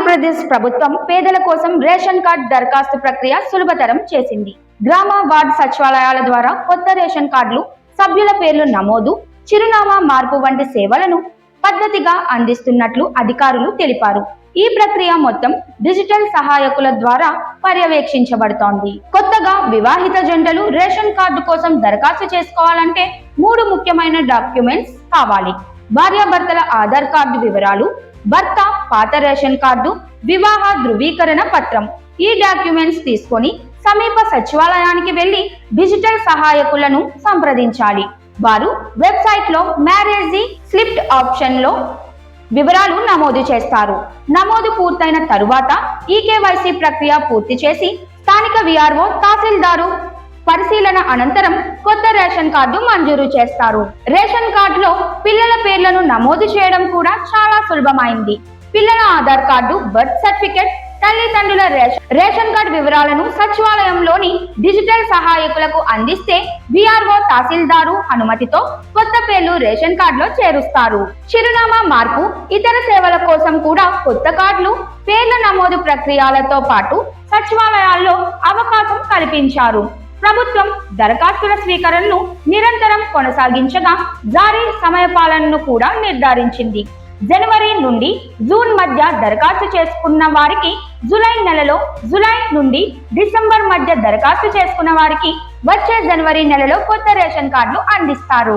ఆంధ్రప్రదేశ్ ప్రభుత్వం పేదల కోసం రేషన్ కార్డు దరఖాస్తు ప్రక్రియ సులభతరం చేసింది. గ్రామ వార్డు సచివాలయాల ద్వారా కొత్త రేషన్ కార్డులు, సభ్యుల పేర్లు నమోదు, చిరునామా మార్పు వంటి సేవలను పద్ధతిగా అందిస్తున్నట్లు అధికారులు తెలిపారు. ఈ ప్రక్రియ మొత్తం డిజిటల్ సహాయకుల ద్వారా పర్యవేక్షించబడుతోంది. కొత్తగా వివాహిత జంటలు రేషన్ కార్డు కోసం దరఖాస్తు చేసుకోవాలంటే 3 ముఖ్యమైన డాక్యుమెంట్స్ కావాలి. భార్యాభర్తల ఆధార్ కార్డు వివరాలు, భర్త పాత రేషన్ కార్డు, వివాహ ధృవీకరణ పత్రం. ఈ డాక్యుమెంట్స్ తీసుకొని సమీప సచివాలయానికి వెళ్లి డిజిటల్ సహాయకులను సంప్రదించాలి. వారు వెబ్సైట్ లో మ్యారేజీ స్లిప్ ఆప్షన్ లో వివరాలు నమోదు చేస్తారు. నమోదు పూర్తయిన తరువాత ఈకేవైసీ ప్రక్రియ పూర్తి చేసి స్థానిక విఆర్ఓ, తహసీల్దారు పరిశీలన అనంతరం కొత్త రేషన్ కార్డు మంజూరు చేస్తారు. రేషన్ కార్డులో పిల్లల పేర్లను నమోదు చేయడం కూడా చాలా సులభమైంది. పిల్లల ఆధార్ కార్డు, బర్త్ సర్టిఫికెట్, తల్లిదండ్రుల రేషన్ కార్డు వివరాలను సచివాలయంలోని డిజిటల్ సహాయకులకు అందిస్తే విఆర్ఓ, తహసీల్దారు అనుమతితో కొత్త పేర్లు రేషన్ కార్డులో చేరుస్తారు. చిరునామా మార్పు, ఇతర సేవల కోసం కూడా కొత్త కార్డులు, పేర్ల నమోదు ప్రక్రియలతో పాటు సచివాలయాల్లో అవకాశం కల్పించారు. ప్రభుత్వం దరఖాస్తుల స్వీకరణను నిరంతరం కొనసాగించగా జారీ సమయపాలనను కూడా నిర్ధారించింది. జనవరి నుండి జూన్ మధ్య దరఖాస్తు చేసుకున్న వారికి జూలై నుండి డిసెంబర్ మధ్య దరఖాస్తు చేసుకున్న వారికి వచ్చే జనవరి నెలలో కొత్త రేషన్ కార్డులు అందిస్తారు.